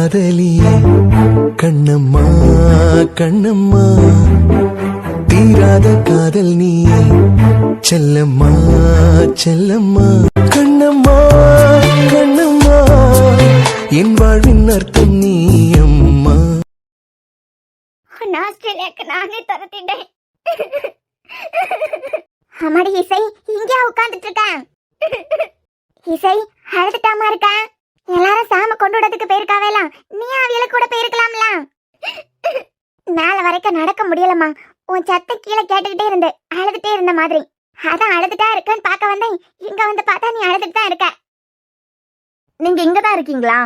காதலியே கண்ணம்மா கண்ணம்மா தீராத காதல் நீ செல்லம்மா செல்லம்மா கண்ணம்மா கண்ணம்மா என் வாழ்வின் அர்த்தம் நீ அம்மா. ஆஸ்திரேலியாக்கு நானே துரத்திட்டேன். அம்மாடி இசை இங்கே உட்காந்துட்டு இருக்கேன். இசை அழுதுட்டாமா இருக்கா? எல்லாரும் சாம கொண்டு விடறதுக்கு போயிருக்காவேலாம், நீ அவியல கூட போயிருக்கலாம்ல. மேல வரைக்கும் நடக்க முடியலம்மா, உன் சத்தம் கீழே கேட்டுக்கிட்டே இருந்து அழுதுட்டே இருந்த மாதிரி. அதான் அழுதுட்டா இருக்கன்னு பார்க்க வந்தேன். இங்க வந்து பார்த்தா நீ அழுதுட்டு தான் இருக்க. நீங்க இங்கதான் இருக்கீங்களா?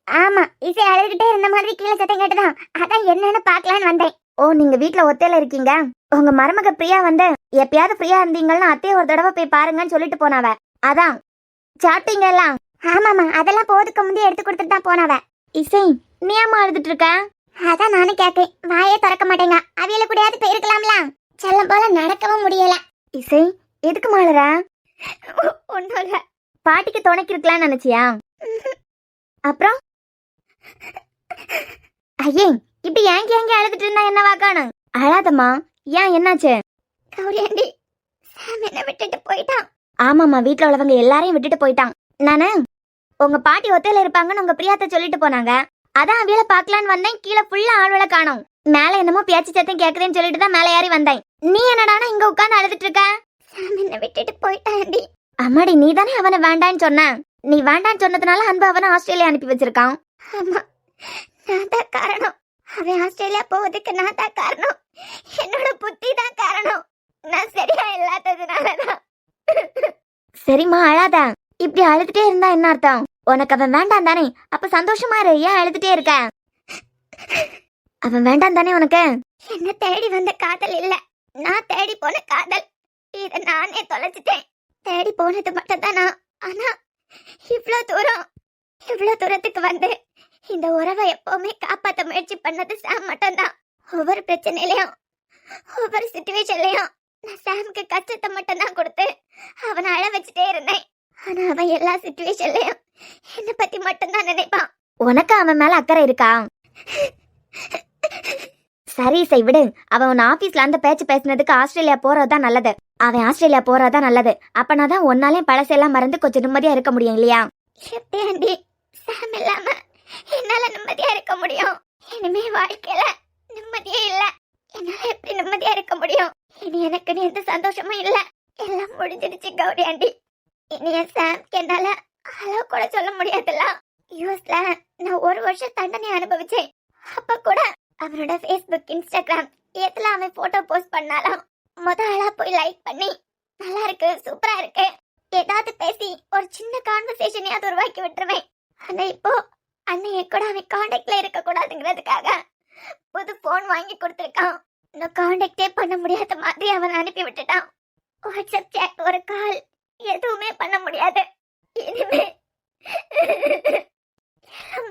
ஆமா, இசை அழுதுகிட்டே இருந்த மாதிரி கீழே சத்தம் கேட்டுதான், அதான் என்னன்னு பாக்கலான்னு வந்தேன். ஓ, நீங்க வீட்டுல ஒத்தையில இருக்கீங்க. உங்க மருமக பிரியா வந்து எப்பயாவது ஃப்ரீயா இருந்தீங்கன்னா அத்தைய ஒரு தடவை போய் பாருங்கன்னு சொல்லிட்டு போனாவ. அதான் சாப்பிட்டீங்க எல்லாம்? ஆமாமா, அதெல்லாம் போதுக்கு முந்தைய எடுத்து கொடுத்துட்டு தான் போனாவ. இசை, நீ ஏமா அழுதுட்டு இருக்க? அதான் நானும் கேட்கேன், வாயே திறக்க மாட்டேங்க. அவியல கூடயாவது போயிருக்கலாம்ல, செல்லம் போல நடக்கவும் முடியல. இசை, எதுக்கு மாளுற? ஒன்றும் இல்ல, பாட்டிக்கு துணைக்கு இருக்கலாம்னு நினைச்சியா? அப்புறம் ஐயே, இப்படி ஏங்கி ஏங்கி அழுதுட்டு இருந்தா என்ன வாக்கானு? அழாதம்மா, ஏன் என்னாச்சு? கௌரியாண்டி சாம் என்ன விட்டுட்டு போயிட்டான். ஆமாம்மா, வீட்டுல உள்ளவங்க எல்லாரையும் விட்டுட்டு போயிட்டான். நானு உங்க பாட்டி ஒத்தையில இருப்பாங்கன்னு உங்க பிரியாத்த சொல்லிட்டு போனாங்க. அதான் அவியல பாக்கலான்னு வந்தேன். கீழே ஃபுல்லா ஆள்வளை காணோம். மேல என்னமோ பேச்சு சத்தம் கேக்குறேன்னு சொல்லிட்டு தான் மேல ஏறி வந்தேன். நீ என்னடானா இங்க உட்கார்ந்து அழுதுட்டு இருக்க? சாம் என்ன விட்டுட்டு போயிட்டாண்டி. அம்மாடி, நீ தானே அவனை வேண்டான்னு சொன்ன. நீ வேண்டான்னு சொன்னதுனால அன்பு அவனை ஆஸ்திரேலியா அனுப்பி வச்சிருக்கான். ஆமா, நான் தான் காரணம். அவன் ஆஸ்திரேலியா போவதுக்கு நான் தான் காரணம். என்னோட புத்தி தான் காரணம். நான் சரியா இல்லாததுனாலதான். சரிம்மா, அழாத. இப்படி அழுதுட்டே இருந்தா என்ன அர்த்தம்? உனக்கு அவன் வேண்டாம் தானே? அப்ப சந்தோஷமா இரு. ஏன் அழுதுட்டே இருக்க? அவன் வேண்டாம் தானே உனக்கு? என்ன தேடி வந்த காதல் இல்ல, நான் தேடி போன காதல். இத நானே தொலைச்சிட்டேன். தேடி போனது மட்டும் தானா? ஆனா இவ்வளவு தூரத்துக்கு வந்து இந்த உறவை எப்பவுமே காப்பாற்ற முயற்சி பண்ணது சாம் மட்டும்தான். ஒவ்வொரு பிரச்சனையிலையும் ஒவ்வொரு சிச்சுவேஷன்லயும் நான் சாமுக்கு கஷ்டத்தை மட்டும் தான் கொடுத்து அவனை அழ வச்சுட்டே இருந்தேன். ஆனா அவன் எல்லா சிச்சுவேஷன்லயும் என்னை பத்தி மட்டும்தான் நினைப்பான். உனக்கு அவன் மேல அக்கறை இருக்கா? சரி சரி, விடு. அவன் உன் ஆபீஸ்ல அந்த பேச்சு பேசினதுக்கு ஆஸ்திரேலியா போறதுதான் நல்லது. அவன் ஆஸ்திரேலியா போறதுதான் நல்லது. அப்பனாதான் ஒன்னாலே பழசெல்லாம் மறந்து கொஞ்சம் நிம்மதியா இருக்க முடியும் இல்லையா? சாம் இல்லாம என்னால நிம்மதியா இருக்க முடியும்? இனிமே வாழ்க்கையில நிம்மதியே இல்ல. என்னால எப்படி நிம்மதியா இருக்க முடியும்? இனி எனக்கு நீ எந்த சந்தோஷமும் இல்ல. எல்லாம் முடிஞ்சிடுச்சு கௌரி ஆண்டி. இனி என் சாம்க்கு என்னால அளவு கூட சொல்ல முடியாதுல்ல. யூஎஸ்ல நான் 1 வருஷம் தண்டனை அனுபவிச்சேன். அப்ப கூட அவனோட ஃபேஸ்புக், இன்ஸ்டாகிராம் எதுல அவன் போட்டோ போஸ்ட் பண்ணாலும் முதல்ல போய் லைக் பண்ணி நல்லா இருக்கு, சூப்பரா இருக்கு ஏதாவது பேசி ஒரு சின்ன கான்வர்சேஷனையாவது உருவாக்கி விட்டுருவேன். ஆனா இப்போ அன்னைய கூட அவன் கான்டாக்ட்ல இருக்க கூடாதுங்கிறதுக்காக புது போன் வாங்கி கொடுத்துருக்கான். நான் கான்டாக்டே பண்ண முடியாத மாதிரி அவன் அனுப்பி விட்டுட்டான். வாட்ஸ்அப் சேட், ஒரு கால் எதுவுமே பண்ண முடியாது. இனிமே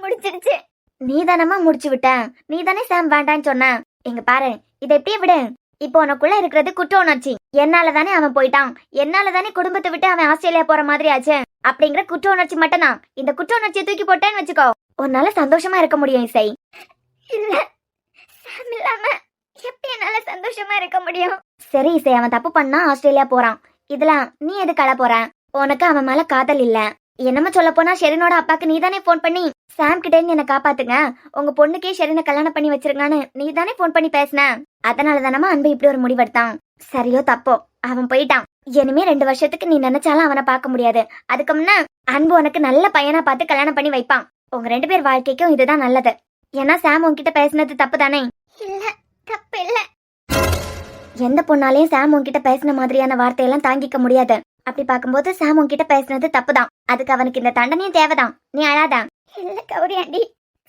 முடிச்சிருச்சு. நீ தானமா முடிச்சு விட்ட? நீ தானே சாம் வேண்டான்னு சொன்ன. எங்க பாரு, இதை எப்படியே விடு. இப்போ உனக்குள்ள இருக்கிறது குற்ற உணர்ச்சி. என்னால தானே அவன் போயிட்டான், என்னால தானே குடும்பத்தை விட்டு அவன் ஆஸ்திரேலியா போற மாதிரி ஆச்சு அப்படிங்கிற குற்ற உணர்ச்சி மட்டும்தான். இந்த குற்ற உணர்ச்சியை தூக்கி போட்டேன்னு வச்சுக்கோ, உன்னால சந்தோஷமா இருக்க முடியும் இசை. இல்ல, சாம் இல்லாம எப்படி என்னால சந்தோஷமா இருக்க முடியும்? சரி இசை, அவன் தப்பு பண்ணா ஆஸ்திரேலியா போறான். இதுல நீ எது கள போற? உனக்கு அவன் மேல காதல் இல்ல. என்னமா சொல்ல போனா ஷெரினோட அப்பாக்கு நீ தானே போன் பண்ணி சாம் கிட்ட இருந்து என்ன காப்பாத்துங்க, உங்க பொண்ணுக்கே ஷெரினை கல்யாணம் பண்ணி வச்சிருக்கான்னு நீ தானே போன் பண்ணி பேசின. அதனால தானமா அன்பு இப்படி ஒரு முடிவெடுத்தான். சரியோ தப்போ அவன் போயிட்டான். இனிமே 2 வருஷத்துக்கு நீ நினைச்சாலும் அவனை பார்க்க முடியாது. அதுக்கு முன்ன அன்பு உனக்கு நல்ல பையனா பார்த்து கல்யாணம் பண்ணி வைப்பான். உங்க 2 பேர் வாழ்க்கைக்கும் இதுதான் நல்லது. ஏன்னா சாம் உன்கிட்ட பேசினது தப்பு தானே? இல்ல, தப்பு இல்ல. எந்த பொண்ணாலையும் சாம் உன்கிட்ட பேசின மாதிரியான வார்த்தையெல்லாம் தாங்கிக்க முடியாது. அப்படி பார்க்கும்போது சாம் உன்கிட்ட பேசினது தப்புதான். அதுக்கு அவனுக்கு இந்த தண்டனையும் தேவைதான். நீ அழாதான். இல்ல கௌரி ஆண்டி,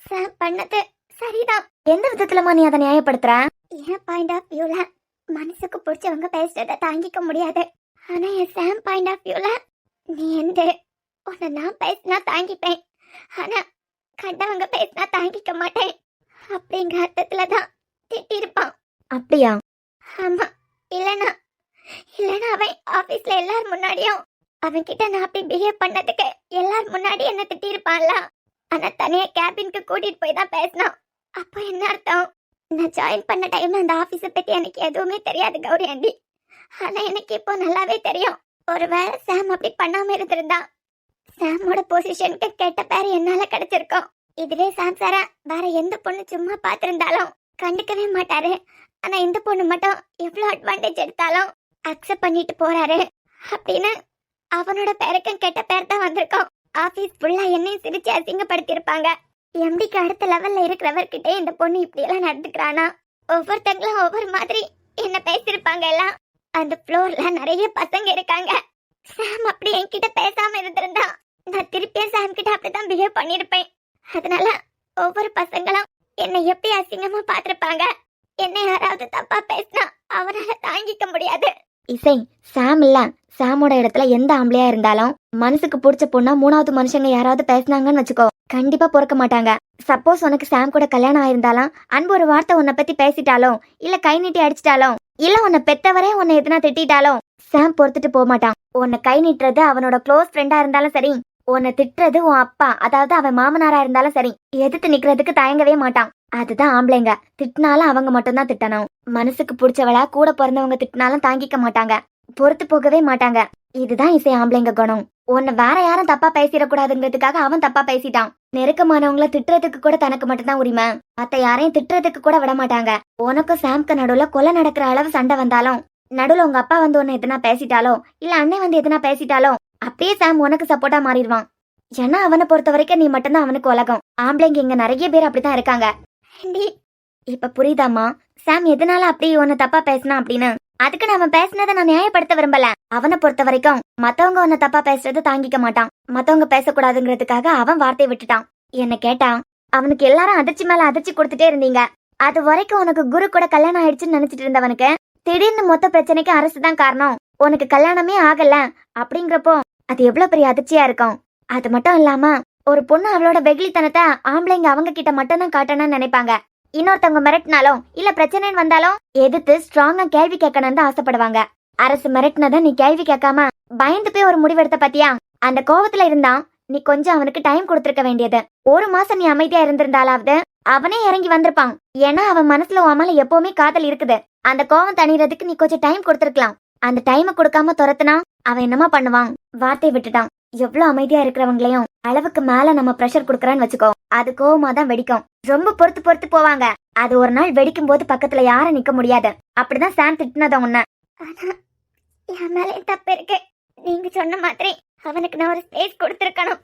சாம் பண்ணது சரிதான். எந்த விதத்துலமா நீ அதை நியாயப்படுத்துற? என் பாயிண்ட் ஆஃப் வியூல மனசுக்கு பிடிச்சவங்க பேசுறத தாங்கிக்க முடியாது. ஆனா என் சாம் பாயிண்ட் ஆஃப் வியூல நீ எந்த உன்னை நான் பேசினா தாங்கிப்பேன், ஆனா கண்டவங்க பேசினா தாங்கிக்க மாட்டேன் அப்படிங்கிற அர்த்தத்துலதான் திட்டிருப்பான். அப்படியா? ஆமா. இல்லனா அவன் ஆபீஸ்ல எல்லாரும் முன்னாடியும் அவன் கிட்ட நான் அப்படி பிஹேவ் பண்ணதுக்கு எல்லாரும் முன்னாடி என்ன திட்டிருப்பான்ல. ஆனா தனியா கேபினுக்கு கூட்டிட்டு போய் தான் பேசணும். அப்போ என்ன அர்த்தம்? நான் ஜாயின் பண்ண டைம்ல அந்த ஆபீஸ பத்தி எனக்கு எதுவுமே தெரியாது கௌரி ஆண்டி. ஆனா எனக்கு இப்போ நல்லாவே தெரியும். ஒருவேளை சாம் அப்படி பண்ணாம இருந்திருந்தா சாமோட பொசிஷனுக்கு கெட்ட பேர் என்னால கிடைச்சிருக்கும். இதுவே சாம் சாரா வேற எந்த பொண்ணு சும்மா பார்த்திருந்தாலும் கண்டுக்கவே மாட்டாரு. ஆனா இந்த பொண்ணு மட்டும் எவ்வளவு அட்வான்டேஜ் எடுத்தாலும் அக்செப்ட் பண்ணிட்டு போறாரு. அப்படின்னு அவனோட பேருக்கும் கெட்ட பேர் தான் வந்திருக்கும். ஆபீஸ் ஃபுல்லா என்னையும் சிரிச்சு அசிங்கப்படுத்தி இருப்பாங்க. எம்டிக்கு அடுத்த லெவல்ல இருக்கிறவர்கிட்ட இந்த பொண்ணு இப்படி எல்லாம் நடந்துக்கிறானா? ஒவ்வொருத்தங்களும் ஒவ்வொரு மாதிரி என்ன பேசிருப்பாங்க எல்லாம். அந்த ஃப்ளோர்ல நிறைய பசங்க இருக்காங்க. சாம் அப்படி என்கிட்ட பேசாம இருந்திருந்தா நான் திருப்பியும் சாம் கிட்ட அப்படிதான் பிஹேவ் பண்ணிருப்பேன். அதனால ஒவ்வொரு பசங்களும் என்னை எப்படி அசிங்கமா பாத்திருப்பாங்க. என்ன யாராவது தப்பா பேசினா அவனால தாங்கிக்க முடியாது. இசை சாம் இல்ல, சாமோட இடத்துல எந்த ஆம்பளையா இருந்தாலும் மனசுக்கு பிடிச்ச பொண்ணா மூணாவது மனுஷங்க யாராவது பேசினாங்கன்னு வச்சுக்கோ, கண்டிப்பா பொறுக்க மாட்டாங்க. சப்போஸ் உனக்கு சாம் கூட கல்யாணம் ஆயிருந்தாலும் அன்பு ஒரு வார்த்தை உன்னை பத்தி பேசிட்டாலும் இல்ல கை நீட்டி அடிச்சிட்டாலும் இல்ல உன்னை பெத்தவரே உன்னை எதுனா திட்டாலும் சாம் பொறுத்துட்டு போக மாட்டான். உன்னை கை நீட்டுறது அவனோட க்ளோஸ் ஃப்ரெண்டா இருந்தாலும் சரி, உன்னை திட்டுறது உன் அப்பா அதாவது அவன் மாமனாரா இருந்தாலும் சரி, எதிர்த்து நிக்கிறதுக்கு தயங்கவே மாட்டான். அதுதான் ஆம்பளைங்க. திட்டினாலும் அவங்க மட்டும்தான் திட்டணும். மனசுக்கு பிடிச்சவளா கூட பிறந்தவங்க திட்டினாலும் தாங்கிக்க மாட்டாங்க, பொறுத்து போகவே மாட்டாங்க. இதுதான் இசை ஆம்பளைங்க குணம். உன்னை வேற யாரும் தப்பா பேசிடக்கூடாதுங்கிறதுக்காக அவன் தப்பா பேசிட்டான். நெருக்கமானவங்கள திட்டுறதுக்கு கூட தனக்கு மட்டும்தான் உரிமை, மத்த யாரையும் திட்டுறதுக்கு கூட விட மாட்டாங்க. உனக்கும் சாம்க்கு நடுவுல கொலை நடக்கிற அளவு சண்டை வந்தாலும், நடுவுல உங்க அப்பா வந்து உன்னை எதுனா பேசிட்டாலோ இல்ல அண்ணன் வந்து எதுனா பேசிட்டாலோ அப்படியே சாம் உனக்கு சப்போர்ட்டா மாறிடுவான். ஏன்னா அவனை பொறுத்த வரைக்கும் நீ மட்டும்தான் அவனுக்கு உலகம். ஆம்பளைங்க இங்க நிறைய பேர் அப்படித்தான் இருக்காங்க. இப்ப புரியுதாமா சாம் எதனால அப்படி உன்னை தப்பா பேசினா அப்படின்னு? அதுக்கு நாம பேசினதை நான் நியாயப்படுத்த விரும்பல. அவனை பொறுத்த வரைக்கும் மத்தவங்க உன்னை தப்பா பேசுறது தாங்கிக்க மாட்டான். மத்தவங்க பேசக்கூடாதுங்கிறதுக்காக அவன் வார்த்தையை விட்டுட்டான். என்ன கேட்டா அவனுக்கு எல்லாரும் அதிர்ச்சி மேல அதிர்ச்சி கொடுத்துட்டே இருந்தீங்க. அது வரைக்கும் உனக்கு குரு கூட கல்யாணம் ஆயிடுச்சுன்னு நினைச்சிட்டு இருந்தவனுக்கு திடீர்னு மொத்த பிரச்சனைக்கு அரசு தான் காரணம். உனக்கு கல்யாணமே ஆகல அப்படிங்கிறப்போ அது எவ்வளவு பெரிய அதிர்ச்சியா இருக்கும். அது மட்டும் இல்லாம ஒரு பொண்ணு அவளோட வெகுளித்தனத்தை ஆம்பளைங்க அவங்க கிட்ட மட்டும் தான் காட்டணும்னு நினைப்பாங்க. இன்னொருத்தவங்க மிரட்டினாலும் இல்ல பிரச்சனைன்னு வந்தாலும் எதிர்த்து ஸ்ட்ராங்கா கேள்வி கேட்கணும்னு தான் ஆசைப்படுவாங்க. அரசு மிரட்டினதை நீ கேள்வி கேட்காம பயந்து போய் ஒரு முடிவெடுத்த பத்தியா? அந்த கோவத்துல இருந்தா நீ கொஞ்சம் அவனுக்கு டைம் கொடுத்திருக்க வேண்டியது. ஒரு மாசம் நீ அமைதியா இருந்திருந்தாலாவது அவனே இறங்கி வந்திருப்பான். ஏன்னா அவன் மனசுல உன் மேல எப்பவுமே காதல் இருக்குது. அந்த கோவம் தணிறதுக்கு நீ கொஞ்சம் டைம் கொடுத்திருக்கலாம். அந்த டைமை கொடுக்காம துரத்துனா அவன் என்னமா பண்ணுவான்? வார்த்தை விட்டுட்டான். எவ்வளவு அமைதியா இருக்கிறவங்களையும் அளவுக்கு மேல நம்ம பிரஷர் குடுக்கறான்னு வச்சுக்கோ, அது கோவமா தான் வெடிக்கும். ரொம்ப பொறுத்து போவாங்க. அது ஒரு நாள் வெடிக்கும் போது பக்கத்துல யாரும் நிக்க முடியாது. அப்படிதான் சாம் திட்டினத உன்ன. ஆனா என் மேலே தப்பு இருக்கு. நீங்க சொன்ன மாதிரி அவனுக்கு நான் ஒரு ஸ்பேஸ் கொடுத்திருக்கணும்.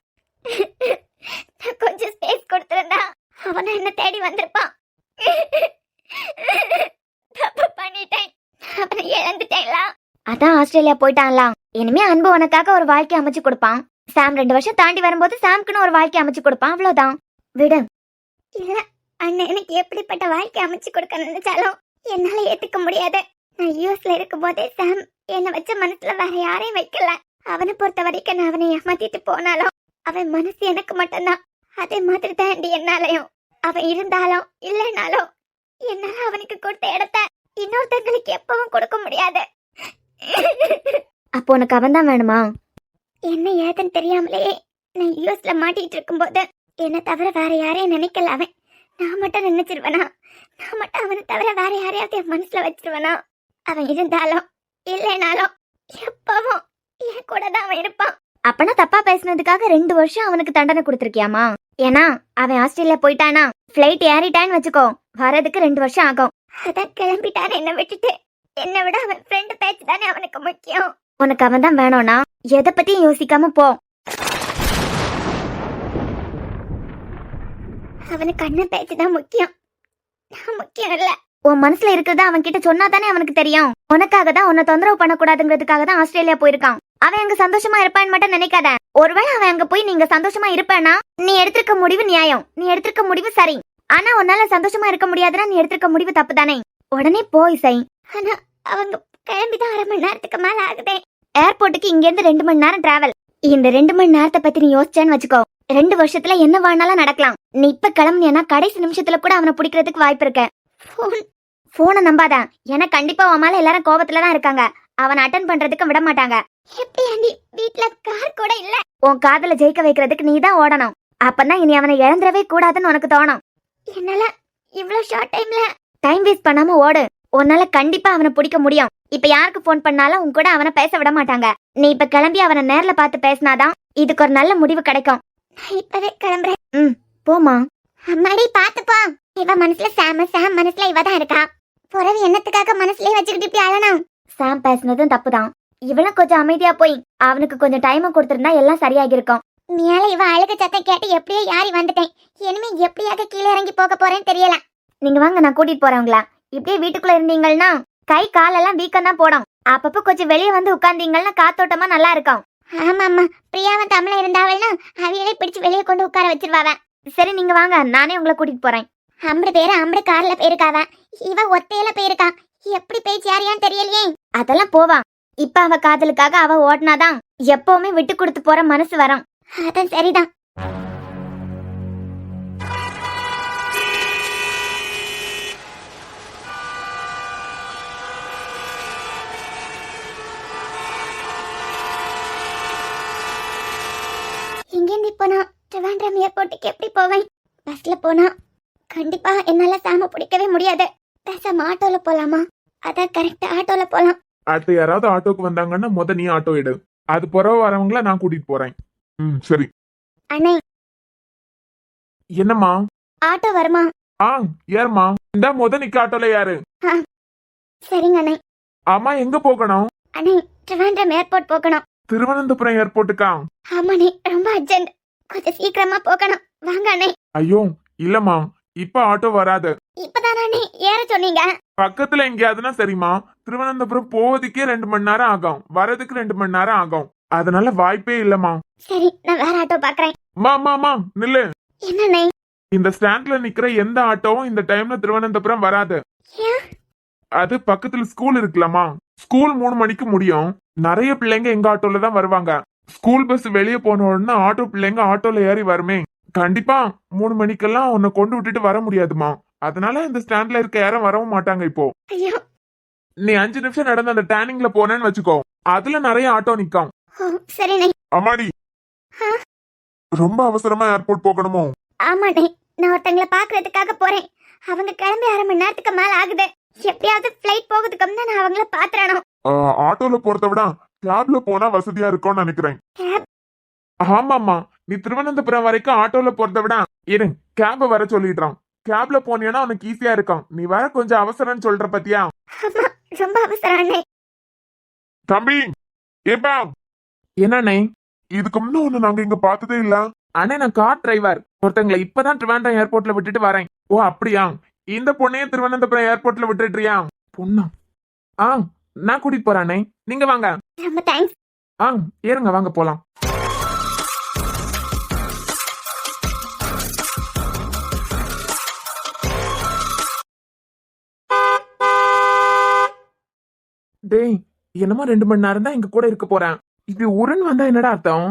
நான் கொஞ்சம் ஸ்பேஸ் கொடுத்திருந்தா அவனை என்ன தேடி வந்திருப்பான். தப்பு பண்ணிட்டேன், அவனை இழந்துட்டேன்ல. அதான் ஆஸ்திரேலியா போயிட்டான்லாம். இனிமே அன்பு உனக்காக ஒரு வாழ்க்கை அமைச்சு கொடுப்பான். சாம் 2 வருஷம் தாண்டி வரும்போது சாம்க்குன்னு ஒரு வாழ்க்கை அமைச்சு கொடுப்பான். அவ்வளவுதான், விடு. இல்ல அண்ணன் எனக்கு எப்படிப்பட்ட வாழ்க்கை அமைச்சு கொடுக்க நினைச்சாலும் என்னால ஏத்துக்க முடியாது. நான் யூஎஸ்ல இருக்கும் போதே சாம் என்னை வச்ச மனசுல வேற யாரையும் வைக்கல. அவனை பொறுத்த வரைக்கும் நான் அவனை ஏமாத்திட்டு போனாலும் அவன் மனசு எனக்கு மட்டும்தான். அதே மாதிரி தான் என்னாலையும். அவன் இருந்தாலும் இல்லைனாலும் என்னால அவனுக்கு கொடுத்த இடத்த இன்னொருத்தங்களுக்கு எப்பவும் கொடுக்க முடியாது. அப்போ உனக்கு அவன் தான் வேணுமா? என்ன ஏதுன்னு தெரியாமலே நான் யூஎஸ்ல மாட்டிட்டு இருக்கும் போது என்ன தவிர வேற யாரையும் நினைக்கல அவன். நான் மட்டும் நினைச்சிருவேனா? நான் மட்டும் அவனை தவிர வேற யாரையாவது என் மனசுல வச்சிருவேனா? அவன் இருந்தாலும் இல்லைனாலும் எப்பவும் என் கூட தான் அவன் இருப்பான். அப்பனா தப்பா பேசினதுக்காக 2 வருஷம் அவனுக்கு தண்டனை கொடுத்திருக்கியாமா? ஏன்னா அவன் ஆஸ்திரேலியா போயிட்டானா பிளைட் ஏறிட்டான்னு வச்சுக்கோ, வரதுக்கு 2 வருஷம் ஆகும். அதான் கிளம்பிட்டான் என்ன விட்டுட்டு. என்னை விட அவன் ஃப்ரெண்டு பேச்சு தானே அவனுக்கு முக்கியம். உனக்கு அவன் தான் வேணும்னா எதை பத்தியும் யோசிக்காம போ. அவனுக்கு அண்ணன் பேச்சு தான் முக்கியம், நான் முக்கியம் இல்ல. உன் மனசுல இருக்கிறத அவன் கிட்ட சொன்னா தானே அவனுக்கு தெரியும். உனக்காக தான் உன்னை தொந்தரவு பண்ணக்கூடாதுங்கிறதுக்காக தான் ஆஸ்திரேலியா போயிருக்கான். அவன் அங்க சந்தோஷமா இருப்பான்னு மட்டும் நினைக்காத. ஒருவேளை அவன் அங்க போய் நீங்க சந்தோஷமா இருப்பேன்னா நீ எடுத்திருக்க முடிவு நியாயம், நீ எடுத்திருக்க முடிவு சரி. ஆனா உன்னால சந்தோஷமா இருக்க முடியாதுன்னா நீ எடுத்திருக்க முடிவு தப்பு தானே. உடனே போய் செய். ஆனா அவங்க கிளம்பிதான் 1/2 மணி நேரத்துக்கு மேல ஆகுதே. ஏர்போர்ட்டுக்கு இங்க இருந்து 2 மணி நேரம் டிராவல். இந்த 2 மணி நேரத்தை பத்தி நீ யோசிச்சேன்னு வச்சுக்கோ, 2 வருஷத்துல என்ன வாழ்னாலும் நடக்கலாம். நீ இப்ப கிளம்புனா கடைசி நிமிஷத்துல கூட அவனை பிடிக்கிறதுக்கு வாய்ப்பு இருக்கு. போனை நம்பாத. ஏன்னா கண்டிப்பா உன் மேல எல்லாரும் கோபத்துலதான் இருக்காங்க. அவனை அட்டன் பண்றதுக்கு விட மாட்டாங்க. எப்படி ஆண்டி வீட்ல கார் கூட இல்ல? உன் காதல ஜெயிக்க வைக்கிறதுக்கு நீ தான் ஓடணும். அப்பதான் இனி அவனை இழந்துடவே கூடாதுன்னு உனக்கு தோணும். என்னால இவ்வளவு ஷார்ட் டைம் வேஸ்ட் பண்ணாம ஓடு. உன்னால கண்டிப்பா அவனை பிடிக்க முடியும். இப்ப யாருக்கு போன் பண்ணாலும் உன் கூட அவனை பேச விட மாட்டாங்க. நீ இப்ப கிளம்பி அவனை நேர்ல பார்த்து பேசினாதான் இதுக்கு ஒரு நல்ல முடிவு கிடைக்கும். இப்பவே கிளம்புறேன். போமா. அம்மாடி பாத்து போ. இவ மனசுல சாம் மனசுல இவதான் இருக்கா. புறவு என்னத்துக்காக மனசுலயே வச்சுக்கிட்டு இப்படி அழணும். சாம் பேசுனதும் தப்புதான். இவளும் கொஞ்சம் அமைதியா போய் அவனுக்கு கொஞ்சம் டைம் கொடுத்திருந்தா எல்லாம் சரியாகி இருக்கும். மேல இவ அழுக சத்தம் கேட்டு எப்படியோ யாரி வந்துட்டேன். இனிமே எப்படியாக கீழே இறங்கி போக போறேன்னு தெரியல. நீங்க வாங்க, நான் கூட்டிட்டு போறவங்களா. இப்படியே வீட்டுக்குள்ள இருந்தீங்கன்னா கை காலெல்லாம் வீக்கம் தான் போடும். அப்பப்போ கொஞ்சம் வெளியே வந்து உட்கார்ந்தீங்கன்னா காத்தோட்டமா நல்லா இருக்கும். ஆமா ஆமா, பிரியாவும் தமிழ இருந்தாவள்னா அவையிலே பிடிச்சு வெளியே கொண்டு உட்கார வச்சிருவாவ. சரி நீங்க வாங்க, நானே உங்களை கூட்டிட்டு போறேன். 50 பேரு 50 கார்ல போயிருக்காவ. இவ ஒத்தையில போயிருக்கா. எப்படி பேச்சு யாரையான்னு தெரியலையே. அதெல்லாம் போவா. இப்ப அவ காதலுக்காக அவ ஓடினாதான் எப்பவுமே விட்டு கொடுத்து போற மனசு வரும். அதான் சரிதான். இங்கேருந்து போனா ட்ரிவாண்ட்ரம் ஏர்போர்ட்டுக்கு எப்படி போவேன்? பஸ்ல போனா கண்டிப்பா என்னால சாம பிடிக்கவே முடியாது. பேசாம ஆட்டோல போலாமா? அதான் கரெக்டா, ஆட்டோல போலாம். அடுத்து யாராவது ஆட்டோக்கு வந்தாங்கன்னா நீ ஆட்டோ எடு. அது புறவு வரவங்கள நான் கூட்டிட்டு போறேன். சரி. அண்ணே, என்னம்மா? ஆட்டோ வருமா? ஏறுமா. இந்த நிக்க ஆட்டோல யாரு? சரிங்க அண்ணே. ஆமா, எங்க போகணும்? அண்ணே, ட்ரிவாண்ட்ரம் ஏர்போர்ட் போகணும். திருவனந்தபுரம் ஏர்போர்ட்டுக்கா? ஆமாண்ணே, ரொம்ப அர்ஜென்ட். கொஞ்சம் சீக்கிரமா போகணும். வாங்க அண்ணே. ஐயோ இல்லம்மா, இப்ப ஆட்டோ வராது. இப்பதானே ஏற சொன்னீங்க. பக்கத்துல எங்கேயாதுன்னா சரிம்மா. திருவனந்தபுரம் போவதுக்கே 2 மணி நேரம் ஆகும், வரதுக்கு 2 மணி நேரம் ஆகும். அதனால வாய்ப்பே இல்லம்மா. சரி, நான் வேற ஆட்டோ பாக்குறேன். மா நில்லு. என்னண்ணே? இந்த ஸ்டாண்ட்ல நிக்கிற எந்த ஆட்டோவும் இந்த டைம்ல திருவனந்தபுரம் வராது. அது பக்கத்துல ஸ்கூல் இருக்குல்லம்மா. ஸ்கூல் 3 மணிக்கு முடியும். நிறைய பிள்ளைங்க எங்க ஆட்டோல தான் வருவாங்க. ஸ்கூல் பஸ் வெளியே போன உடனே ஆட்டோ பிள்ளைங்க ஆட்டோல ஏறி வருமே. கண்டிப்பா 3 மணிக்கெல்லாம் உன்னை கொண்டு விட்டுட்டு வர முடியாதுமா. அதனால இந்த ஸ்டாண்ட்ல இருக்க யாரும் வரவும் மாட்டாங்க. இப்போ நீ 5 நிமிஷம் நடந்து அந்த டேனிங்ல போனேன்னு வச்சுக்கோ, அதுல நிறைய ஆட்டோ நிக்கும். சரிண்ணே. அம்மாடி, ரொம்ப அவசரமா ஏர்போர்ட் போகணுமோ? ஆமாண்ணே, நான் ஒருத்தங்களை பாக்குறதுக்காக போறேன். அவங்க கிளம்பி 1/2 மணி நேரத்துக்கு மேல ஆகுது. எப்படியாவது பிளைட் போகிறதுக்கு முன்ன நான் அவங்கள பாத்துறணும். ஆட்டோல போறத விட கேப்ல போனா வசதியா இருக்கும்னு நினைக்கிறேன். ஆமாமா, நீ திருவனந்தபுரம் வரைக்கும் ஆட்டோல போறத விட இரு, கேப் வர சொல்லிடுறான். கேப்ல போனீங்கன்னா உனக்கு ஈஸியா இருக்கும். நீ வர கொஞ்சம் அவசரம்னு சொல்ற பத்தியா? ரொம்ப அவசரம். தம்பி, ஏப்பா. என்னண்ணே? இதுக்கு முன்ன ஒண்ணு நாங்க இங்க பார்த்ததே இல்ல. அண்ணே, நான் கார் டிரைவர். ஒருத்தங்களை இப்பதான் திருவனந்தபுரம் ஏர்போர்ட்ல விட்டுட்டு வரேன். ஓ அப்படியா? இந்த பொண்ணையே திருவனந்தபுரம் ஏர்போர்ட்ல விட்டுட்டுறியா? பொண்ணா? நான் கூட்டிட்டு போறேன். நீங்க வாங்க. ரொம்ப தேங்க்ஸ். ஏறுங்க, வாங்க போலாம். டேய், என்னமா 2 மணி நேரம் தான் எங்க கூட இருக்க போறேன். இது உருன்னு வந்தா என்னடா அர்த்தம்?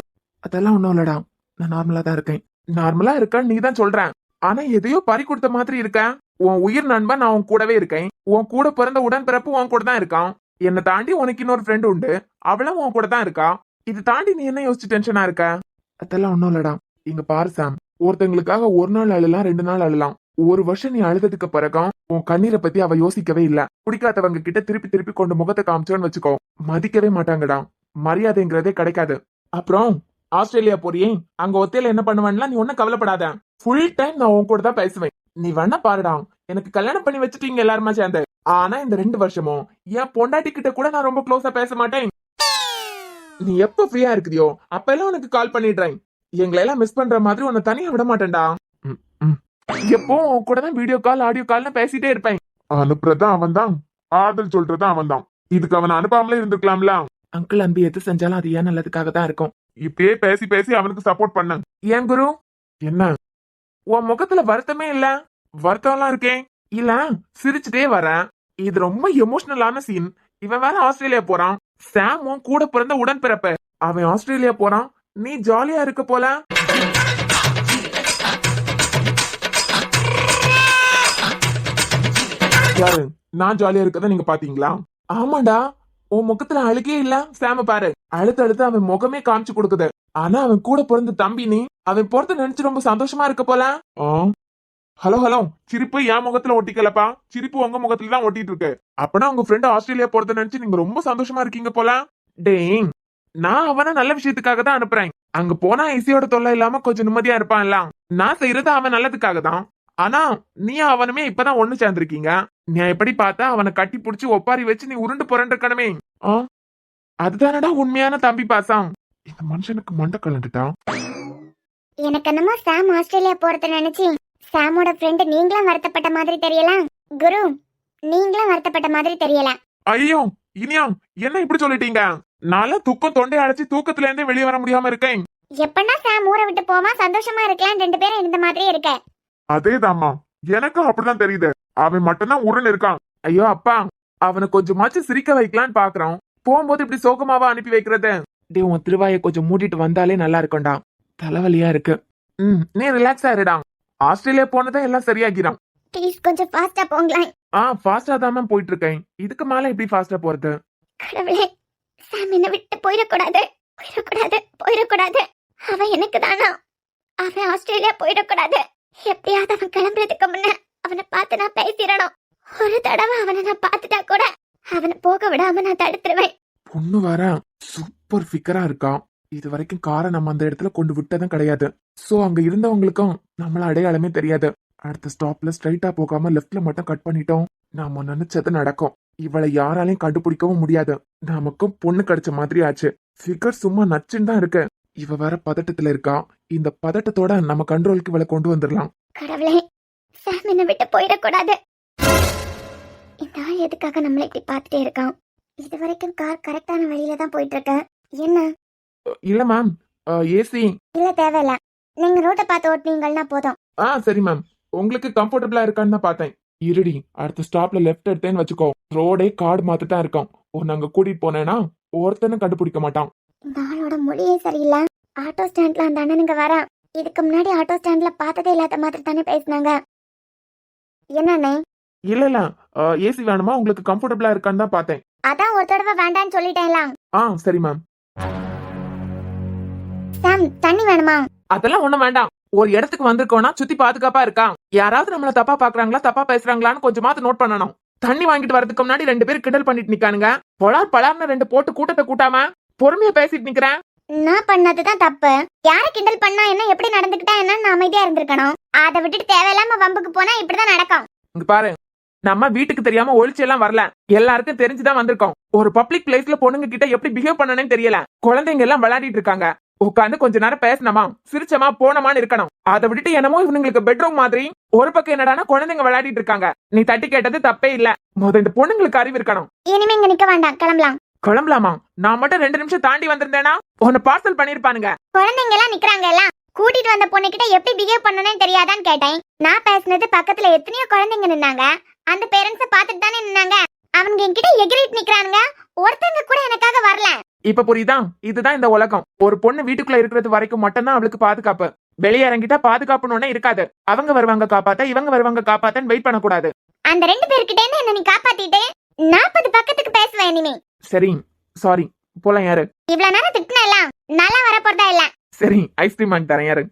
அதெல்லாம் ஒண்ணும் இல்லடா, நான் நார்மலா தான் இருக்கேன். நார்மலா இருக்க நீ தான் சொல்ற. ஆனா எதையோ பறி கொடுத்த மாதிரி இருக்க. உன் உயிர் நண்பன் நான் உன் கூடவே இருக்கேன். உன் கூட பிறந்த உடன்பிறப்பு உன் கூட தான் இருக்கான். என்னை தாண்டி உனக்கு இன்னொரு ஃப்ரெண்ட் உண்டு, அவளும் உன் கூட தான் இருக்கா. இது தாண்டி நீ என்ன யோசிச்சு டென்ஷனா இருக்க? அதெல்லாம் ஒண்ணும் இல்லடா. இங்க பாரு சாம், ஒருத்தங்களுக்காக 1 நாள் அழலாம், 2 நாள் அழலாம். 1 வருஷம் நீ அழுததுக்கு பிறகும் உன் கண்ணீரை பத்தி அவ யோசிக்கவே இல்ல. பிடிக்காதவங்க கிட்ட திருப்பி கொண்டு முகத்தை காமிச்சோன்னு வச்சுக்கோ, மதிக்கவே மாட்டாங்கடா. மரியாதைங்கிறதே கிடைக்காது. அப்புறம் ஆஸ்திரேலியா போறியே, அங்க ஒத்தையில என்ன பண்ணுவேன்னா நீ ஒன்னும் கவலைப்படாத. ஃபுல் டைம் நான் உன் கூட தான் பேசுவேன். நீ வேணா பாருடா, எனக்கு கல்யாணம் பண்ணி வச்சுட்டீங்க எல்லாருமா சேர்ந்து. ஆனா இந்த 2 வருஷமும் என் பொண்டாட்டி கிட்ட கூட நான் ரொம்ப க்ளோஸா பேச மாட்டேன். நீ எப்ப ஃப்ரீயா இருக்குதியோ அப்ப எல்லாம் உனக்கு கால் பண்ணிடுறேன். எங்களை எல்லாம் மிஸ் பண்ற மாதிரி உன்னை தனியா விட மாட்டேன்டா. எப்போ உன் கூட தான் வீடியோ கால், ஆடியோ கால்னு பேசிட்டே இருப்பேன். அனுப்புறதா அவன் தான், ஆதல் சொல்றதா அவன் தான். இதுக்கு அவன் அனுப்பாமலே இருந்திருக்கலாம்ல. அங்கிள் அன்பி எது செஞ்சாலும் அது ஏன் நல்லதுக்காக தான் இருக்கும். இப்பயே பேசி அவனுக்கு சப்போர்ட் பண்ண. ஏன் குரு? என்ன உன் முகத்துல வருத்தமே இல்ல? வருத்தம்லாம் இருக்கேன். இல்ல, சிரிச்சுட்டே வர. இது ரொம்ப எமோஷனலான சீன். இவன் வேற ஆஸ்திரேலியா போறான். சாமும் கூட பிறந்த உடன்பிறப்பு. அவன் ஆஸ்திரேலியா போறான், நீ ஜாலியா இருக்க போல. யாரு? நான் ஜாலியா இருக்கத நீங்க பாத்தீங்களா? ஆமாண்டா, உன் முகத்துல அழுகே இல்ல. சாம பாரு, அழுத்து அவன் முகமே காமிச்சு கொடுக்குது. ஆனா அவன் கூட பிறந்த தம்பி நீ அவன் பொறுத்த நினைச்சு ரொம்ப சந்தோஷமா இருக்க போல. ஹலோ ஹலோ, சிரிப்பு என் முகத்துல ஒட்டிக்கலப்பா, சிரிப்பு உங்க முகத்துல தான் ஒட்டிட்டு இருக்கு. அப்பனா உங்க ஃப்ரெண்ட் ஆஸ்திரேலியா போறத நினைச்சு நீங்க ரொம்ப சந்தோஷமா இருக்கீங்க போல. டேய், நான் அவனை நல்ல விஷயத்துக்காக தான் அனுப்புறேன். அங்க போனா இசையோட தொல்லை இல்லாம கொஞ்சம் நிம்மதியா இருப்பான்ல. நான் செய்யறது அவன் நல்லதுக்காக தான். ஆனா நீ அவனுமே இப்பதான் ஒண்ணு சேர்ந்திருக்கீங்க. நீ எப்படி பார்த்தா அவனை கட்டி புடிச்சு ஒப்பாரி வச்சு நீ உருண்டு புரண்டிருக்கணுமே. அதுதானடா உண்மையான தம்பி பாசம். இந்த மனுஷனுக்கு மண்டை கலந்துட்டான். எனக்கு என்னமோ சாம் ஆஸ்திரேலியா போறத நினைச்சு சாமோட ஃப்ரெண்ட் நீங்களும் வருத்தப்பட்ட மாதிரி தெரியல. குரு, நீங்களும் வருத்தப்பட்ட மாதிரி தெரியல. ஐயோ இனியா, என்ன இப்படி சொல்லிட்டீங்க? நாள தூக்கம் தொண்டை அடைச்சு தூக்கத்துல இருந்தே வெளியே வர முடியாம இருக்கேன். எப்பன்னா சாம் ஊரை விட்டு போமா சந்தோஷமா இருக்கலாம், ரெண்டு பேரும் இருந்த மாதிரியே இருக்க. அதேதாம்மா, எனக்கும் அப்படிதான் தெரியுது. அவன் மட்டும்தான் உருன்னு இருக்கான். ஐயோ அப்பா, அவனை கொஞ்சமாச்சும் சிரிக்க வைக்கலான்னு பாக்குறோம். போகும்போது இப்படி சோகமாவா அனுப்பி வைக்கிறது? டே, உன் திருவாயை கொஞ்சம் மூடிட்டு வந்தாலே நல்லா இருக்கும்டா. தலைவலியா இருக்கு. நீ ரிலாக்ஸா இருடா. ஆஸ்திரேலியா போனதான் எல்லாம் சரியாகிறான். ப்ளீஸ் கொஞ்சம் ஃபாஸ்டா போங்களேன். ஃபாஸ்டா தான் போயிட்டு இருக்கேன். இதுக்கு மேல எப்படி ஃபாஸ்டா போறது? கடவுளே, சாம் என்ன விட்டு போயிடக்கூடாது, போயிடக்கூடாது, போயிடக்கூடாது. அவன் எனக்கு தானா? அவன் ஆஸ்திரேலியா போயிடக்கூடாது. எப்படியாவது அவன் கிளம்புறதுக்கு முன்ன அவனை பார்த்து நான் பேசிடணும். ஒரு தடவை அவனை நான் பார்த்துட்டா கூட அவனை போக விடாம நான் தடுத்துருவேன். பொண்ணு வர சூப்பர் ஃபிகரா இருக்கான். இது வரைக்கும் காரை நம்ம அந்த இடத்துல கொண்டு விட்டதும் கிடையாது. சோ அங்க இருந்தவங்களுக்கும் நம்மள அடையாளமே தெரியாது. அடுத்த ஸ்டாப்ல ஸ்ட்ரைட்டா போகாம லெஃப்ட்ல மட்டும் கட் பண்ணிட்டோம். நாம நினைச்சது நடக்கும். இவளை யாராலையும் கண்டுபிடிக்கவும் முடியாது. நமக்கும் பொண்ணு கிடைச்ச மாதிரி ஆச்சு. ஃபிகர் சும்மா நச்சுன்னு தான் இருக்கு. இவ வேற பதட்டத்துல இருக்கா. இந்த பதட்டத்தோட நம்ம கண்ட்ரோலுக்கு இவளை கொண்டு வந்துடலாம். கடவுளே, சாம் என்ன விட்டு போயிடக்கூடாது. இந்த ஆள் எதுக்காக நம்மளை இப்படி பார்த்துட்டே இருக்கான்? இது வரைக்கும் கார் கரெக்டான வழியில தான் போயிட்டு இருக்கேன். என்ன? இல்ல மேம், ஏசி இல்ல, தேவையில்ல. நீங்க ரோட்டை பார்த்து ஓட்டுனீங்கன்னா போதும். சரி மேம், உங்களுக்கு கம்ஃபர்டபுளா இருக்கான்னு தான் பார்த்தேன். இருடி, அடுத்த ஸ்டாப்ல லெஃப்ட் எடுத்தேன்னு வச்சுக்கோ. ரோடே காடு மாத்து தான் இருக்கும். உன்னை அங்க கூட்டிட்டு போனேன்னா ஒருத்தனை கண்டுபிடிக்க மாட்டான். இந்த ஆளோட மொழியே சரியில்லை. ஆட்டோ ஸ்டாண்ட்ல அந்த அண்ணனுங்க வர. இதுக்கு முன்னாடி ஆட்டோ ஸ்டாண்ட்ல பார்த்ததே இல்லாத மாதிரி தானே பேசினாங்க. என்னண்ணே? இல்ல ஏசி வேணுமா? உங்களுக்கு கம்ஃபர்டபுளா இருக்கான்னு தான் பார்த்தேன். அதான் ஒரு தடவை வேண்டான்னு சொல்லிட்டேன்ல. சரி மேம். சாம், தண்ணி வேணுமா? அதெல்லாம் ஒண்ணும் வேண்டாம். ஒரு இடத்துக்கு வந்திருக்கோம்னா சுத்தி பாதுகாப்பா இருக்கா. யாராவது நம்மள தப்பா பாக்குறாங்களா, தப்பா பேசுறாங்களான்னு கொஞ்சமாவது நோட் பண்ணணும். தண்ணி வாங்கிட்டு வரதுக்கு முன்னாடி ரெண்டு பேரும் கிண்டல் பண்ணிட்டு நிக்கானுங்க. பலார்னு ரெண்டு போட்டு கூட்டத்தை கூட்டாம பொறுமையா பேசிட்டு நிக்கிறேன். நான் பண்ணதுதான் தப்பு. யார கிண்டல் பண்ணா என்ன, எப்படி நடந்துக்கிட்டா என்ன, அமைதியா இருந்திருக்கணும். அதை விட்டுட்டு தேவையில்லாம வம்புக்கு போனா இப்படிதான் நடக்கும். இங்க பாரு, நம்ம வீட்டுக்கு தெரியாம ஒளிச்சு எல்லாம் வரல. எல்லாருக்கும் தெரிஞ்சுதான் வந்திருக்கோம். ஒரு பப்ளிக் பிளேஸ்ல பொண்ணுங்க கிட்ட எப்படி பிஹேவ் பண்ணணும்னு தெரியல. குழந்தைங்க எல்லாம் விளையாடிட்டு இருக்காங்க. உட்காந்து கொஞ்ச நேரம் பேசணுமா, சிரிச்சமா, போனமான்னு இருக்கணும். அதை விட்டுட்டு என்னமோ இவனுங்களுக்கு பெட்ரூம் மாதிரி ஒரு பக்கம் என்னடானா குழந்தைங்க விளையாடிட்டு இருக்காங்க. நீ தட்டி கேட்டது தப்பே இல்ல. இந்த பொண்ணுங்களுக்கு அறிவு இருக்கணும். இனிமே இங்க நிக்க வேண்டாம், கிளம்பலாம். கிளம்பலாமா? நான் மட்டும் 2 நிமிஷம் தாண்டி வந்திருந்தேனா உன்னை பார்சல் பண்ணிருப்பானுங்க. குழந்தைங்க எல்லாம் நிக்கிறாங்க. எல்லாம் கூட்டிட்டு வந்த பொண்ணு கிட்ட எப்படி பிஹேவ் பண்ணணும்னு தெரியாதான்னு கேட்டேன். நான் பேசினது பக்கத்துல எத்தனையோ குழந்தைங்க நின்னாங்க. அந்த பேரண்ட்ஸ பாத்துட்டு தானே நின்னாங்க. அவங்க என்கிட்ட எகிரிட்டு நிக்கிறானுங்க. ஒருத்தங்க கூட எனக்காக வரல. இப்ப புரியுதா? இதுதான் இந்த உலகம். ஒரு பொண்ணு வீட்டுக்குள்ள இருக்கிறது வரைக்கும் மட்டும்தான் அவளுக்கு பாதுகாப்பு. வெளியே இறங்கிட்டா பாதுகாப்புன்னு ஒண்ணே இருக்காது. அவங்க வருவாங்க காப்பாத்த, இவங்க வருவாங்க காப்பாத்தன்னு வெயிட் பண்ணக்கூடாது. அந்த 2 பேர்கிட்ட என்ன நீ காப்பாத்திட்டு 40 பக்கத்துக்கு பேசுவேன் இனிமே. சரி, சாரி. போலாம் யாரு? இவ்வளவு நேரம் திட்டினா நல்லா வர போறதா இல்ல. சரி, ஐஸ்கிரீம் வாங்கி தரேன் யாரு?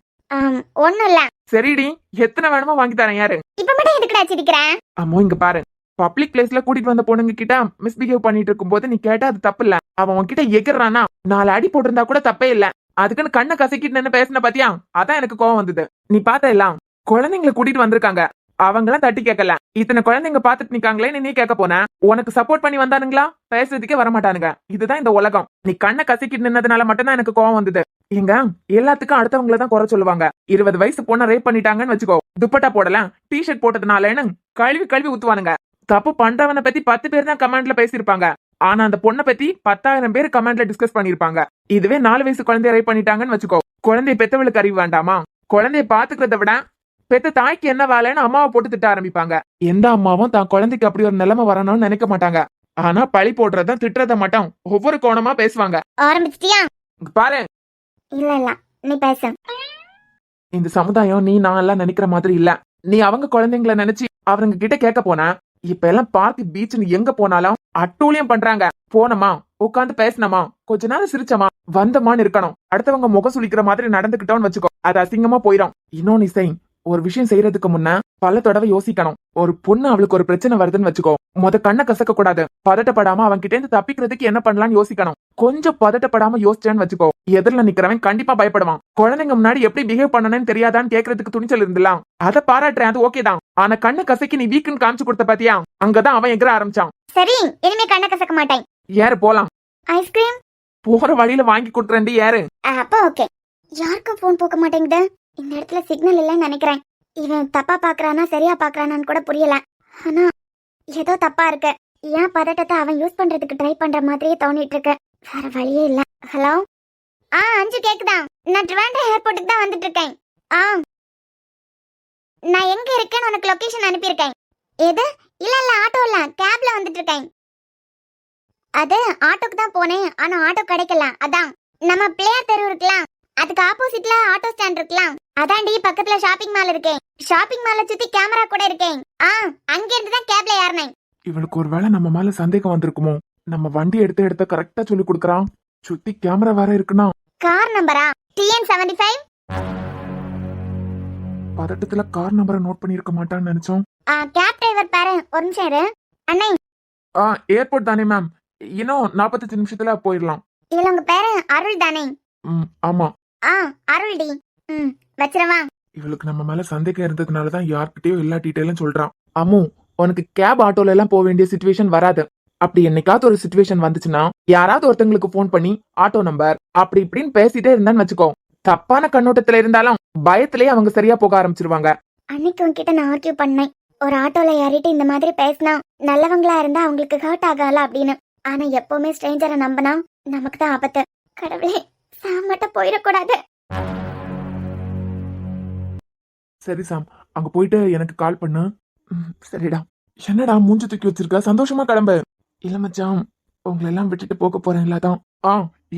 ஒண்ணும் இல்ல. சரிடி, எத்தனை வேணுமோ வாங்கி தரேன் யாரு? இப்ப மட்டும் எதுக்குடா சிரிக்கிறேன்? அம்மோ, இங்க பாரு. பப்ளிக் பிளேஸ்ல கூட்டிட்டு வந்த பொண்ணுங்க கிட்ட மிஸ்பிஹேவ் பண்ணிட்டு இருக்கும் போது நீ கேட்டா அது தப்பு இல்ல. அவன் உன்கிட்ட எகிர்றானா 4 அடி போட்டிருந்தா கூட தப்பே இல்ல. அதுக்குன்னு கண்ணை கசக்கிட்டு நின்னு பேசின பாத்தியா? அதான் எனக்கு கோவம் வந்தது. நீ பாத்த எல்லாம் குழந்தைங்களை கூட்டிட்டு வந்திருக்காங்க. அவங்களாம் தட்டி கேட்கல. இத்தனை குழந்தைங்க பாத்துட்டு நிக்காங்களே, நீ கேட்க போன. உனக்கு சப்போர்ட் பண்ணி வந்தானுங்களா? பேசுறதுக்கே வரமாட்டானுங்க. இதுதான் இந்த உலகம். நீ கண்ணை கசக்கிட்டு நின்னதுனால மட்டும்தான் எனக்கு கோவம் வந்தது. எங்க எல்லாத்துக்கும் அடுத்தவங்கள தான் குறை சொல்லுவாங்க. 20 வயசு பொண்ணை ரேப் பண்ணிட்டாங்கன்னு வச்சுக்கோ, துப்பட்டா போடல, டிஷர்ட் போட்டதுனாலன்னு கழுவி ஊத்துவானுங்க. தப்பு பண்றவனை பத்தி 10 பேர் தான் கமெண்ட்ல பேசிருப்பாங்க. ஆனா அந்த பொண்ணை பத்தி 10,000 பேர் கமெண்ட்ல டிஸ்கஸ் பண்ணிருப்பாங்க. இதுவே 4 வயசு குழந்தைய ரேப் பண்ணிட்டாங்கன்னு வச்சுக்கோ, குழந்தைய பெத்தவளுக்கு அறிவு வேண்டாமா? குழந்தைய பாத்துக்கிறத விட பெத்த தாய்க்கு என்ன வேலைன்னு அம்மாவை போட்டு திட்ட ஆரம்பிப்பாங்க. எந்த அம்மாவும் தான் குழந்தைக்கு அப்படி ஒரு நிலைமை வரணும்னு நினைக்க மாட்டாங்க. ஆனா பழி போடுறத திட்டுறத மட்டும் ஒவ்வொரு கோணமா பேசுவாங்க. ஆரம்பிச்சிட்டியா? பாரு. இல்ல நீ பேசு. இந்த சமுதாயம் நீ நான் எல்லாம் நினைக்கிற மாதிரி இல்ல. நீ அவங்க குழந்தைங்களை நினைச்சு அவங்க கிட்ட கேட்க போனா, இப்ப எல்லாம் பார்க் பீச் எங்க போனாலும் அட்டூழியம் பண்றாங்க. போனமா உட்காந்து பேசினமா கொஞ்ச நேரம் சிரிச்சமா வந்தமான்னு இருக்கணும். அடுத்தவங்க முகம் சுளிக்கிற மாதிரி நடந்துக்கிட்டோம்னு வச்சுக்கோ, அது அசிங்கமா போயிடும். இன்னொன்னு இசை, ஒரு விஷயம் செய்யறதுக்கு முன்ன பல தடவை யோசிக்கணும். ஒரு பொண்ணு அவளுக்கு ஒரு பிரச்சனை வருதுன்னு வச்சுக்கோ, கண்ணை கசக்க கூடாது. பதட்டப்படாம அவன் கிட்ட இருந்து தப்பிக்கிறதுக்கு என்ன பண்ணலாம்னு யோசிக்கணும். கொஞ்சம் பதட்டப்படாம யோசிச்சேன்னு வச்சுக்கோ, எதிரில நிக்கிறவன் கண்டிப்பா பயப்படுவான். குழந்தைங்க முன்னாடி எப்படி பிஹேவ் பண்ணணும்னு தெரியாதான்னு கேக்குறதுக்கு துணிச்சல் இருந்தலாம். அதை பாராட்டுறேன், அது ஓகே தான். ஆனா கண்ணு கசக்கி நீ வீக்குன்னு காமிச்சு கொடுத்த பாத்தியா, அங்கதான் அவன் எகிற ஆரம்பிச்சான். சரி, இனிமே கண்ணை கசக்க மாட்டேன். யாரு போலாம்? ஐஸ்கிரீம் போற வழியில வாங்கி கொடுத்துறேன். யாரு? அப்ப ஓகே. யாருக்கும் போன் போக மாட்டேங்குது. இந்த இடத்துல சிக்னல் இல்லைன்னு நினைக்கிறேன். இவன் தப்பா பாக்குறானா சரியா பாக்குறானான்னு கூட புரியல. ஆனா ஏதோ தப்பா இருக்கு. ஏன் பதட்டத்தை அவன் யூஸ் பண்றதுக்கு ட்ரை பண்ற மாதிரியே தோணிட்டு இருக்கு. வேற வழியே இல்ல. ஹலோ, அஞ்சு கேக்குதா? நான் ட்ரிவாண்ட்ரம் ஏர்போர்ட்டுக்கு தான் வந்துட்டு இருக்கேன். நான் எங்க இருக்கேன்னு உனக்கு லொகேஷன் அனுப்பியிருக்கேன். எது? இல்ல ஆட்டோ இல்ல, கேப்ல வந்துட்டு இருக்கேன். அது ஆட்டோக்கு தான் போனேன், ஆனா ஆட்டோ கிடைக்கல. அதான் நம்ம பிளேயர் தெரு இருக்கலாம், அதுக்கு ஆப்போசிட்ல ஆட்டோ ஸ்டாண்ட் இருக்கலாம். அதாண்டி பக்கத்துல ஷாப்பிங் மால் இருக்கேன். ஷாப்பிங் மாலை சுத்தி கேமரா கூட இருக்கேன். அங்க இருந்து தான் கேப்ல ஏறினேன். இவளுக்கு ஒருவேளை நம்ம மேல சந்தேகம் வந்திருக்குமோ? நம்ம வண்டி எடுத்த கரெக்டா சொல்லி கொடுக்கறான். சுத்தி கேமரா வேற இருக்குன்னா. கார் நம்பரா? TN75. பதட்டத்துல கார் நம்பரை நோட் பண்ணிருக்க மாட்டான்னு நினைச்சோம். கேப் டிரைவர் பாரு, ஒரு நிமிஷம் இரு. அண்ணே, ஏர்போர்ட் தானே மேம், இன்னும் 45 நிமிஷத்துல போயிடலாம். இதுல உங்க பேரு அருள் தானே? ஆமா. அருள்டி. வச்சிரவா. இவளுக்கு நம்ம மேல சந்தேகம் இருந்ததுனாலதான் யார்கிட்டயோ எல்லா டீட்டெயிலும் சொல்றான். அம்மு, உனக்கு கேப் ஆட்டோல எல்லாம் போக வேண்டிய சிச்சுவேஷன் வராது. அப்படி என்னைக்காவது ஒரு சிச்சுவேஷன் வந்துச்சுன்னா யாராவது ஒருத்தங்களுக்கு போன் பண்ணி ஆட்டோ நம்பர் அப்படி இப்படின்னு பேசிட்டே இருந்தான்னு வச்சுக்கோ, தப்பான கண்ணோட்டத்துல இருந்தாலும் பயத்திலேயே அவங்க சரியா போக ஆரம்பிச்சிருவாங்க. அன்னைக்கு உன்கிட்ட நான் ஆர்கியூ பண்ணேன், ஒரு ஆட்டோல ஏறிட்டு இந்த மாதிரி பேசினா நல்லவங்களா இருந்தா அவங்களுக்கு ஹர்ட் ஆகல அப்படின்னு. ஆனா எப்பவுமே ஸ்ட்ரேஞ்சரை நம்பினா நமக்கு தான் ஆபத்து. கடவுளே, சாமட்ட போயிடக்கூடாது. சரி சாம், அங்க போயிட்டு எனக்கு கால் பண்ணு. சரிடா. என்னடா மூஞ்சி தூக்கி வச்சிருக்க? சந்தோஷமா கிளம்பு. இல்ல மச்சான், உங்களை எல்லாம் விட்டுட்டு போக போறேன்ல தான்.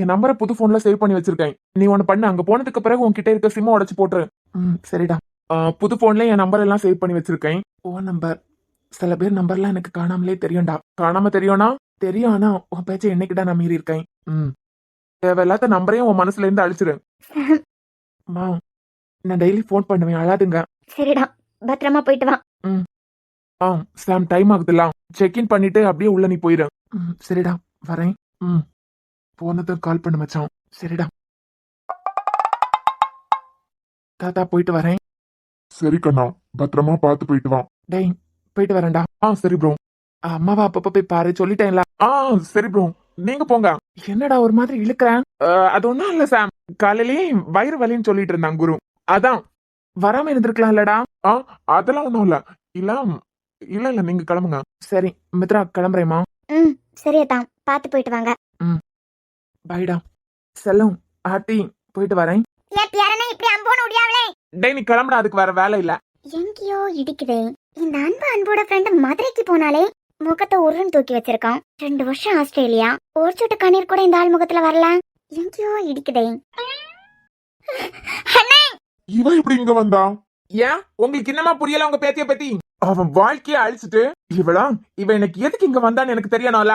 என் நம்பரை புது போன்ல சேவ் பண்ணி வச்சிருக்கேன். நீ ஒண்ணு பண்ணு, அங்க போனதுக்கு பிறகு உன்கிட்ட இருக்க சிம்ம உடைச்சு போட்டுரு. சரிடா. புது போன்ல என் நம்பர் எல்லாம் சேவ் பண்ணி வச்சிருக்கேன். ஓ நம்பர். சில பேர் நம்பர்லாம் எனக்கு காணாமலே தெரியும்டா. காணாம தெரியும்னா தெரியும், ஆனா உன் பேச்ச என்னைக்குடா நான் மீறி இருக்கேன். தேவையில்லாத நம்பரையும் உன் மனசுல இருந்து அழிச்சிரு. நான் டெய்லி போன் பண்ணுவேன், அழாதுங்க. சரிடா, பத்திரமா போயிட்டு வா. சாம், டைம் ஆகுதுல்ல, செக் இன் பண்ணிட்டு அப்படியே உள்ள நீ போயிரு. சரிடா, வரேன். போனதும் கால் பண்ணு மச்சான். சரிடா தாத்தா, போயிட்டு வரேன். சரி கண்ணா, பத்திரமா பார்த்து போயிட்டு வா. டேய், போயிட்டு வரேன்டா. சரி ப்ரோ. அம்மாவா அப்பப்ப போய் பாரு, சொல்லிட்டேன்ல. சரி ப்ரோ, நீங்க போங்க. என்னடா ஒரு மாதிரி இழுக்கிறேன்? அது ஒண்ணும் இல்ல சாம், காலையிலேயே வயிறு வலின்னு சொல்லிட்டு இருந்தான் குரு, அதான் வராம இருந்திருக்கலாம் இல்லடா. அதெல்லாம் ஒண்ணும் இல்ல. இல்ல இல்ல, நீங்க கிளம்புங்க. சரி மித்ரா, கிளம்புறேமா. சரியதான், பார்த்து போயிட்டு வாங்க. பைடா. செல்லம், ஆர்த்தி, போயிட்டு வரேன். டேய், நீ கிளம்புடா, அதுக்கு வேற வேலை இல்ல. எங்கேயோ இடிக்குதே. இந்த அன்போட ஃப்ரெண்ட் மதுரைக்கு போனாலே முகத்தை உருன்னு தூக்கி வச்சிருக்கான். 2 வருஷம் ஆஸ்திரேலியா, ஒரு சொட்டு கண்ணீர் கூட இந்த ஆள் முகத்துல வரல. எங்கேயோ இடிக்குதே. இவன் எப்படி இங்க வந்தா? ஏன் உங்களுக்கு என்னமா புரியல உங்க பேத்திய பத்தி? அவன் வாழ்க்கைய அழிச்சிட்டு இவ எனக்கு எதுக்கு இங்க வந்தான்னு எனக்கு தெரியணும்ல.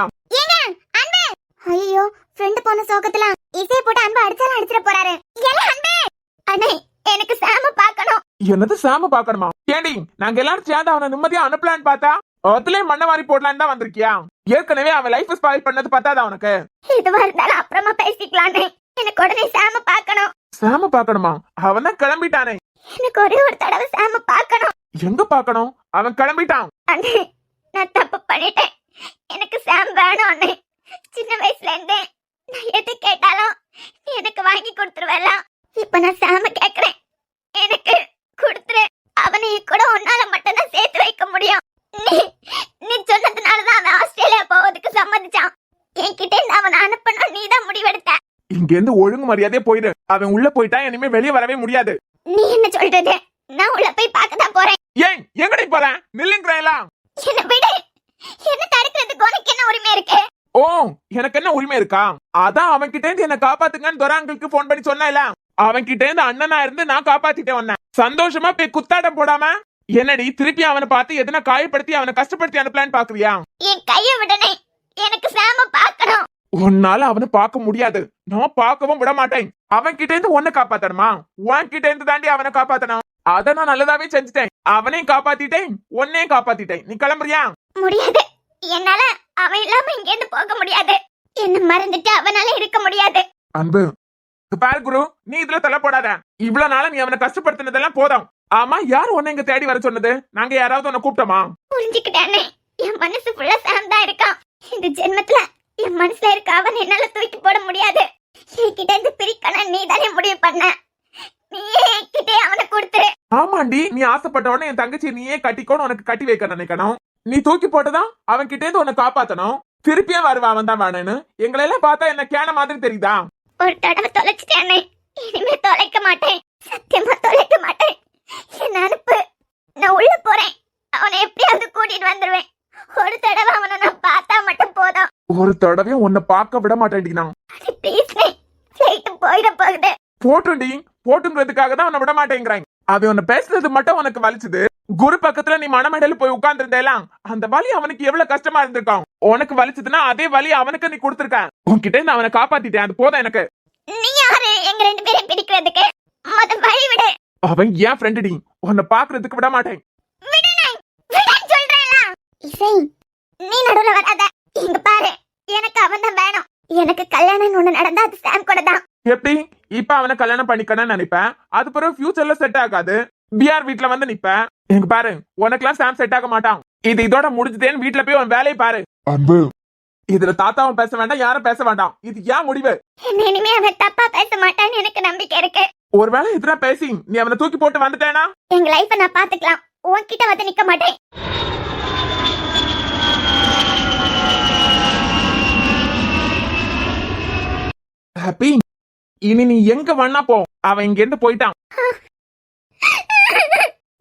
ஐயோ, ஃப்ரெண்ட் போன சோகத்துல இசையை போட்டு அன்பு அடிச்சாலும் அடிச்சிட போறாரு. அண்ணே, எனக்கு சாம பார்க்கணும். என்னது சாம பார்க்கணுமா? ஏண்டி, நாங்க எல்லாரும் சேர்ந்து அவனை நிம்மதியா அனுப்பலான்னு பார்த்தா அதுலயே மண்ணை வாரி போடலான்னு தான் வந்திருக்கியா? ஏற்கனவே அவன் லைஃப் ஸ்பாயில் பண்ணது பார்த்தாதான் அவனுக்கு. இதுவா இருந்தாலும் அப்புறமா பேசிக்கலானே. எனக்கு உடனே சாம பார்க்கணும். சாம பார்க்கணுமா? அவன் தான் கிளம்பிட்டானே. எனக்கு ஒரே ஒரு தடவை சாம பார்க்கணும். எங்க பார்க்கணும்? அவன் கிளம்பிட்டான். அண்ணே, நான் தப்பு பண்ணிட்டேன். எனக்கு சாம் வேணும் அண்ணே. சின்ன வயசுல இருந்தே நான் எது கேட்டாலும் நீ எனக்கு வாங்கி கொடுத்துருவேல. இப்ப நான் சாம கேக்குறேன், எனக்கு கொடுத்துரு. அவனை கூட உன்னால மட்டும்தான் சேர்த்து வைக்க முடியும். நீ சொன்னதுனாலதான் அவன் ஆஸ்திரேலியா போவதுக்கு சம்மதிச்சான். என்கிட்ட இருந்து அவனை அனுப்பணும் நீதான் முடிவெடுத்த. இங்க இருந்து ஒழுங்கு மரியாதையே போயிடு. அவன் உள்ள போயிட்டா இனிமே வெளியே வரவே முடியாது. நீ என்ன சொல்றது? நான் உள்ள போய் பார்க்க தான் போறேன். ஏன் எங்கடி போறேன்? நில்லுங்கறேல. என்ன விடு. என்ன தடுக்கிறதுக்கு உனக்கு என்ன உரிமை இருக்கு? எனக்கு என்ன உரிமை இருக்கா? அதான் அவன் கிட்ட இருந்து என்ன காப்பாத்துங்கன்னு துராங்களுக்கு போன் பண்ணி சொன்னேல. அவன் கிட்ட இருந்து அண்ணனா இருந்து நான் காப்பாத்திட்டே வந்தேன். சந்தோஷமா போய் குத்தாட்டம் போடாம என்னடி திருப்பி அவனை பார்த்து எதனா காயப்படுத்தி அவனை கஷ்டப்படுத்தி அனுப்பலான்னு பாக்குறியா? என் கைய விடனே. எனக்கு சாம பார்க்கணும். உன்னால அவனை பார்க்க முடியாது. நான் பார்க்கவும் விட மாட்டேன். அவன் கிட்ட இருந்து உன்னை காப்பாத்தணுமா? உன் கிட்ட இருந்து தாண்டி அவனை காப்பாத்தணும். அத நான் நல்லதாவே செஞ்சுட்டேன். அவனையும் காப்பாத்திட்டேன், உன்னையும் காப்பாத்திட்டேன். நீ கிளம்புறியா? முடியாது. என்னால அவன் இல்லாம இங்க இருந்து போக முடியாது. என்ன மறந்துட்டு அவனால இருக்க முடியாது. அன்பு, இங்க பாரு குரு, நீ இதுல தலை போடாத. இவ்வளவு நாள நீ அவனை கஷ்டப்படுத்தினதெல்லாம் போதும். ஆமா, யார் உன்னை இங்க தேடி வர சொன்னது? நாங்க யாராவது உன்னை கூப்பிட்டோமா? புரிஞ்சுக்கிட்டானே. என் மனசு ஃபுல்லா சாம் தான் இருக்கான். இந்த ஜென்மத்துல என் மனசுல இருக்க அவன் என்னால தூக்கி போட முடியாது. என்கிட்ட இருந்து பிரிக்கணும் நீ தானே முடிவு பண்ண. நீயே என்கிட்ட அவனை கொடுத்துரு. ஆமாண்டி, நீ ஆசைப்பட்ட உடனே என் தங்கச்சி நீயே கட்டிக்கோன்னு உனக்கு கட்டி வைக்க நினைக்கணும். நீ தூக்கி போட்டுதான் அவன் கிட்ட இருந்து உன்னை காப்பாத்தணும். திருப்பியே வருவான் அவன் தான் வேணும்னு. எங்களை எல்லாம் பார்த்தா என்ன கேன மாதிரி தெரியுதா? ஒரு தடவை தொலைச்சிட்டேனே, இனிமே தொலைக்க மாட்டேன். சத்தியமா தொலைக்க மாட்டேன். என்ன அனுப்பு, நான் உள்ள போறேன். அவனை எப்படியாவது கூட்டிட்டு வந்துருவேன். ஒரு தடவை அவனை நான் பார்த்தா மட்டும் போதும். ஒரு தடவையும் உன்னை பார்க்க விட மாட்டேன்டி. நான் அது ப்ளீஸ்னே, ஃப்ளைட் போயிட போகுது. போட்டுண்டி, போட்டுங்கிறதுக்காக தான் உன்னை விட மாட்டேங்கிறாங்க. அவன் உன்னை பேசுறது மட்டும் உனக்கு வலிச்சுது. குரு பக்கத்துல நீ மனமேடையில போய் உட்கார்ந்து இருந்தேலாம், அந்த வலி அவனுக்கு எவ்வளவு கஷ்டமா இருந்திருக்கான். உனக்கு வலிச்சதுன்னா அதே வலி அவனுக்கு நீ கொடுத்திருக்க. உன்கிட்ட இருந்து அவனை காப்பாத்திட்டேன், அது போதும் எனக்கு. நீ யாரு எங்க ரெண்டு பேரும் பிடிக்கிறதுக்கு? மொத வழி விடு. அவன் ஏன் ஃப்ரெண்டுடி, உன்னை பாக்குறதுக்கு விட மாட்டேன். விடன்னு சொல்றேன்ல. இசை, நீ நடுவுல வராத. இங்க பாரு, எனக்கு அவன் தான் வேணும். எனக்கு கல்யாணம் ஒண்ணு நடந்தா அது சாம் கூட தான். எப்படி இப்ப அவனை கல்யாணம் பண்ணிக்கணும்னு நினைப்பேன், அது பிறகு ஃபியூச்சர்ல செட் ஆகாது. பிஆர் வீட்ல வந்து நிப்ப. எனக்கு பாரு, உனக்கெல்லாம் சாம் செட் ஆக மாட்டான். இது இதோட முடிஞ்சதேன்னு வீட்ல போய் உன் வேலையை பாரு. அன்பு, இதுல தாத்தாவும் பேச வேண்டாம், யாரும் பேச வேண்டாம். இது ஏன் முடிவு? என்ன இனிமே அவன் தப்பா பேச மாட்டான்னு எனக்கு நம்பிக்கை இருக்கு. ஒருவேளை இதுல பேசி நீ அவனை தூக்கி போட்டு வந்துட்டேனா? எங்க லைஃப நான் பாத்துக்கலாம். உன்கிட்ட வந்து நிக்க மாட்டேன். ஹாப்பி, இனி நீ எங்க வேணா போ. அவன் இங்க இருந்து போயிட்டான்.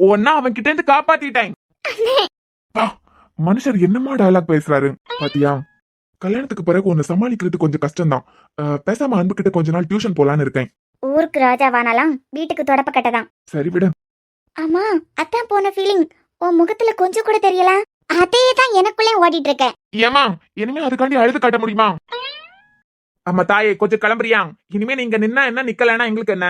ஒன்னா அவன் கிட்ட இருந்து காப்பாத்திட்டேன். மனுஷர் என்னமா டயலாக் பேசுறாரு பாத்தியா? கல்யாணத்துக்கு பிறகு உன்னை சமாளிக்கிறது கொஞ்சம் கஷ்டம்தான். பேசாம அன்பு கிட்ட கொஞ்ச நாள் டியூஷன் போலான்னு இருக்கேன். ஊருக்கு ராஜாவானாலாம் வீட்டுக்கு தொடப்ப கட்டதான். சரி விடு. ஆமா, அதான் போன ஃபீலிங் உன் முகத்துல கொஞ்சம் கூட தெரியல. அதே தான் எனக்குள்ளே ஓடிட்டு இருக்க. ஏமா, இனிமே அதுக்காண்டி அழுது காட்ட முடியுமா? அம்மா தாயே, கொஞ்சம் கிளம்புறியா? இனிமே நீங்க நின்னா என்ன, நிக்கலன்னா எங்களுக்கு என்ன?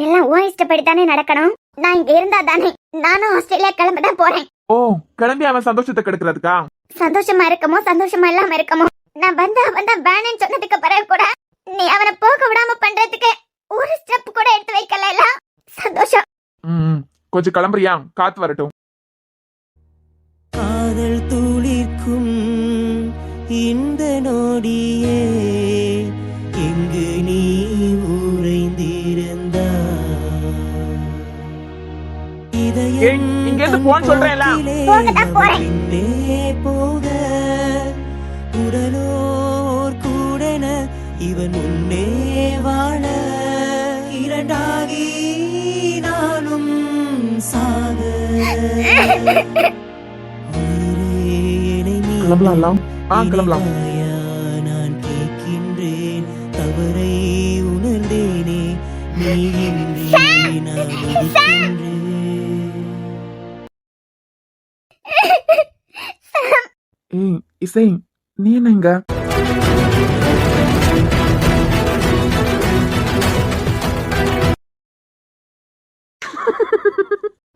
எல்லாம் உன் இஷ்டப்படித்தானே நடக்கணும். நான் இங்க இருந்தா தானே. நானும் ஆஸ்திரேலியா கிளம்ப தான் போறேன். ஓ, கிளம்பி அவன் சந்தோஷத்தை கெடுக்கிறதுக்கா? சந்தோஷமா இருக்கமோ சந்தோஷமா இல்லாம இருக்கமோ, நான் வந்தா வேணும்னு சொன்னதுக்கு பிறகு கூட நீ அவனை போக விடாம பண்றதுக்கு ஒரு ஸ்டெப் கூட எடுத்து வைக்கல. சந்தோஷம். கொஞ்சம் கிளம்புறியா? காத்து வரட்டும். காதல் துளிர்க்கும் இந்த நொடியே எங்கு நீ உறைந்திருந்தா ஏய், இங்க இருந்து போன்னு சொல்றேன்ல. போகத்தான் போறேன். பின்னே போக உடலோர் கூடன இவன் முன்னே வாழ இரண்டாகி நானும் சாக கிளம்பலாம். கிளம்பலாம். நான் கேட்கின்றேன், தவறை உணர்ந்தேனே, நீ இன்றி நான் இருக்கின்றேன். ஏய் இசை, நீ என்ன இங்க?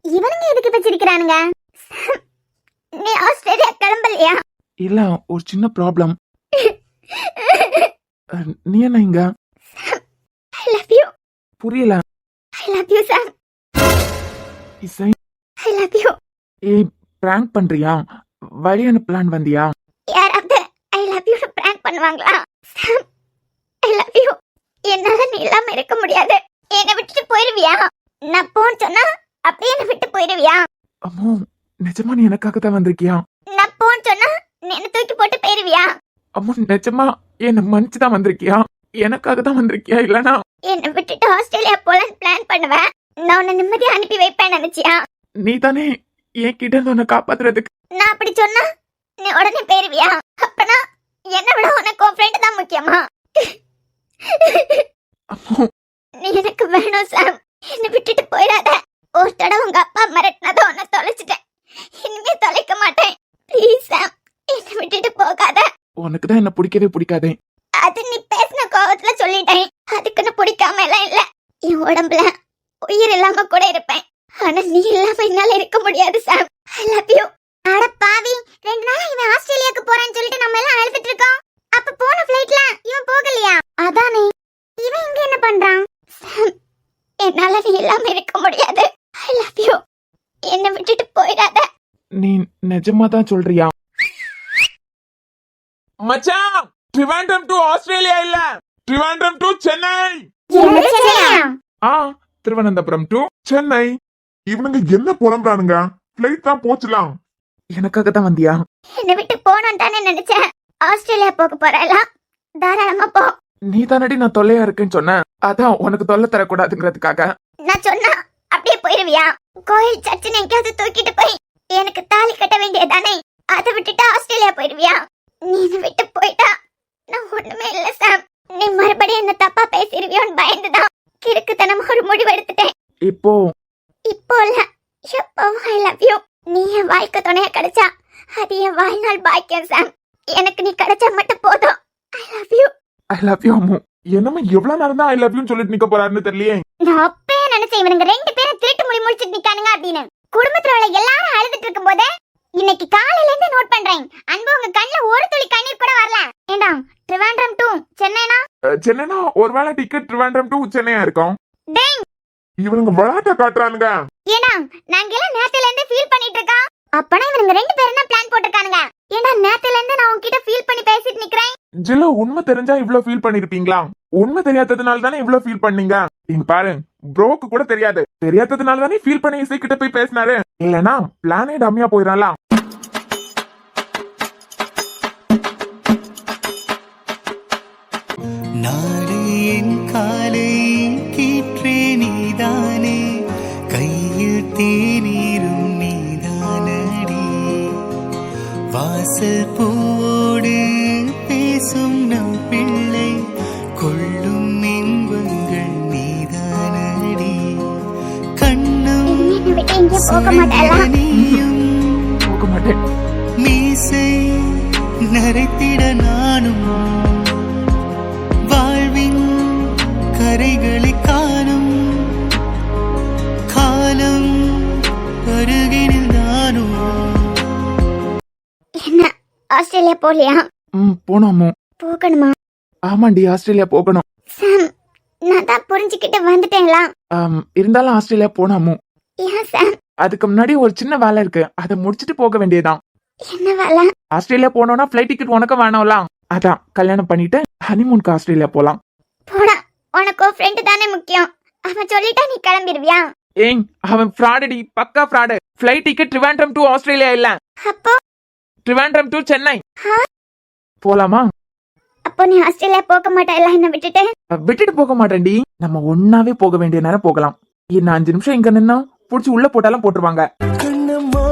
இவனுங்க எதுக்கு வச்சிருக்கிறானுங்க? நீ ஆஸ்திரேலியா கிளம்பலையா? இல்ல, ஒரு சின்ன ப்ராப்ளம். நீ என்ன இங்க? I love you. புரியல. I love you, Sam. இசை, I love you. ஏய், பிராங்க் பண்றியா? வழி அனுப்பலான்னு வந்தியா? யாராவது I love you பிராங்க் பண்ணுவாங்களா? Sam, I love you. என்னால நீ இல்லாம இருக்க முடியாது. என்னை விட்டுட்டு போயிருவியா? நான் போன்னு சொன்னா அப்படியே என்னை விட்டு போயிருவியா? அம்மோ, நிஜமா நீ எனக்காக தான் வந்திருக்கியா? நான் போன்னு சொன்னா நீ என்ன தூக்கி போட்டு போயிருவியா? அம்மோ, நிஜமா என்ன மன்னிச்சுதான் வந்திருக்கியா? எனக்காக தான் வந்திருக்கியா? இல்லனா என்னை விட்டுட்டு ஆஸ்திரேலியா போலான்னு பிளான் பண்ணுவேன். நான் உன்னை நிம்மதியா அனுப்பி வைப்பேன் நினைச்சியா? நீ தானே என் கிட்ட இருந்து உன்னை காப்பாத்துறதுக்கு. நான் அப்படி சொன்னா நீ உடனே போயிருவியா? அப்பனா என்னை விட உனக்கு உன் ஃப்ரெண்ட் தான் முக்கியமா? அம்மோ, நீ எனக்கு வேணும் சாம். என்னை விட்டுட்டு போயிடாத. ஒரு தடவை உங்க அப்பா மிரட்டினதும் உன்னை தொலைச்சிட்டேன். இனிமே தொலைக்க மாட்டேன். ப்ளீஸ் சாம், என்னை விட்டுட்டு போகாத. உனக்கு தான் என்ன பிடிக்கவே பிடிக்காதே. அது நீ பேசின கோவத்துல சொல்லிட்டேன். அதுக்குன்னு பிடிக்காம எல்லாம் இல்ல. என் உடம்புல உயிர் இல்லாம கூட இருப்பேன். ஆனா நீ இல்லாம என்னால இருக்க முடியாது சாம். I love you. அட பாவி, 2 நாளா இவன் ஆஸ்திரேலியாக்கு போறான்னு சொல்லிட்டு நம்ம எல்லாம் அழுதுட்டு இருக்கோம். அப்ப போன ஃளைட்ல இவன் போகலையா? அதானே. இவன் இங்க என்ன பண்றான்? சாம், என்னால நீ இல்லாம இருக்க முடியாது. I love you. என்ன விட்டுட்டு போயிடாத. நீ நிஜமா தான் சொல்றியா? மச்சான், ட்ரிவாண்ட்ரம் டு ஆஸ்திரேலியா இல்ல, ட்ரிவாண்ட்ரம் டு சென்னை. திருவனந்தபுரம் டு சென்னை. இவனுங்க என்ன புலம்புறானுங்க? பிளைட் தான் போச்சுலாம். எனக்காக தான் வந்தியா? என்ன விட்டு போனோம் தானே நினைச்சேன். ஆஸ்திரேலியா போக போறலாம், தாராளமா போ. நீ தானடி நான் தொல்லையா இருக்குன்னு சொன்ன, அதான் உனக்கு தொல்லை தரக்கூடாதுங்கிறதுக்காக. நான் சொன்னா அப்படியே போயிருவியா? கோயில் சர்ச்சுன்னு எங்கேயாவது தூக்கிட்டு போய் எனக்கு தாலி கட்ட வேண்டியதானே? அதை விட்டுட்டு ஆஸ்திரேலியா போயிருவியா? நீ என்னை விட்டு போயிட்டா நான் ஒண்ணுமே இல்ல சாம். நீ மறுபடியும் என்ன தப்பா பேசிருவியோன்னு பயந்துதான் கிறுக்குத்தனமா ஒரு முடிவு எடுத்துட்டேன். இப்போ இல்ல, எப்பவும் ஐ லவ் யூ. நீ என் வாழ்க்கை துணையா கிடைச்சா அது என் வாழ்நாள் பாக்கியம் சாம். எனக்கு நீ கிடைச்சா மட்டும் போதும். I love you. I love you Ammu. என்னமா எவ்வளவு நேரம் தான் ஐ லவ் யூன்னு சொல்லிட்டு நிக்க போறாருன்னு தெரியலையே. நான் அப்பயே நினைச்சேன் இவனுங்க 2 பேரும் திருட்டு முடி முடிச்சிட்டு நிக்கானுங்க அப்படின்னு. குடும்பத்துல உள்ள எல்லாரும் அழுதுட்டு இருக்கும் போதே இன்னைக்கு காலையில இருந்து நோட் பண்றேன். அன்பு உங்க கண்ணுல ஒரு துளி கண்ணீர் கூட வரல. ஏண்டா ட்ரிவாண்ட்ரம் டு சென்னைனா? சென்னைனா ஒருவேளை டிக்கெட் ட்ரிவாண்ட்ரம் டு சென்னையா இருக்கும். டேய், இவனுங்க விளையாட்ட காட்டுறானுங்க. ஏண்டா நாங்க எல்லாம் நேத்துல இருந்து ஃபீல் பண்ணிட்டு இருக்கோம். அப்பனா இவனுங்க 2 பேரும் தான் பிளான் போட்டுருக்கானுங்க. ஏண்டா நேத்துல இருந்து நான் உன்கிட்ட ஃபீல் பண்ணி பேசிட்டு நிக்கிறேன். ஜில்லு, உண்மை தெரிஞ்சா இவ்ளோ ஃபீல் பண்ணிருப்பீங்களா? உண்மை தெரியாததுனால தானே இவ்ளோ ஃபீல் பண்ணீங்க. இங்க பாரு, ப்ரோக்கு கூட தெரியாது. தெரியாததுனால தானே ஃபீல் பண்ணி இசை கிட்ட போய் பேசினாரு. இல்லனா பிளானே டம்மியா போயிடலாம். நாளை என் காலை கீற்றே நீதானே, கையில் தேநீரும் நீதானடி, வாசல் பூவோடு பேசும் நம் பிள்ளை, கொள்ளும் இன்பங்கள் நீதானடி, கண்ணும் நீயும் போக மாட்டேன். மீசை நரைத்திட நானும், வாழ்வின் கரைகளை காணும் காலம் அருகினில் நானும். என்ன ஆஸ்திரேலியா போலியா? போனோமோ? போகணுமா? ஆமாண்டி, ஆஸ்திரேலியா போகணும். சாம், நான் தான் புரிஞ்சுக்கிட்டு வந்துட்டேங்களா? இருந்தாலும் ஆஸ்திரேலியா போனாமோ? ஏன் சாம்? அதுக்கு முன்னாடி ஒரு சின்ன வேலை இருக்கு, அதை முடிச்சிட்டு போக வேண்டியதான். என்ன வேலை? ஆஸ்திரேலியா போனோம்னா ஃபிளைட் டிக்கெட் உனக்கு வேணாம்லாம். அதான் கல்யாணம் பண்ணிட்டு ஹனிமூனுக்கு ஆஸ்திரேலியா போலாம். போடா, உனக்கு ஃப்ரெண்ட் தானே முக்கியம். அவன் சொல்லிட்டா நீ கிளம்பிடுவியா? ஏய், அவன் ஃப்ராடடி, பக்கா fraud. Flight ticket Trivandrum to Australia இல்ல, அப்போ ட்ரிவாண்ட்ரம் டு சென்னை. போலாமா? அப்போ நீ ஆஸ்திரேலியா போக மாட்டேல என்ன விட்டுட்டு? விட்டுட்டு போக மாட்டேன்டி. நம்ம ஒன்னாவே போக வேண்டிய நேரம் போகலாம். இன்னும் 5 நிமிஷம் இங்க நின்னா புடிச்சு உள்ள போட்டாலும் போட்டுருவாங்க. கண்ணம்மா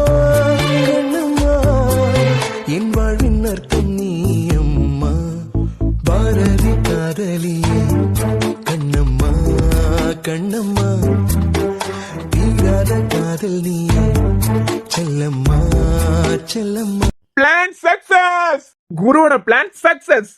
கண்ணம்மா, என் வாழ்வின் அர்த்தம் நீ அம்மா, பாரதி காதலியே கண்ணம்மா கண்ணம்மா, தீராத காதல் நீயே செல்லம்மா செல்லம்மா. Plan success. குருவோட பிளான் சக்சஸ்.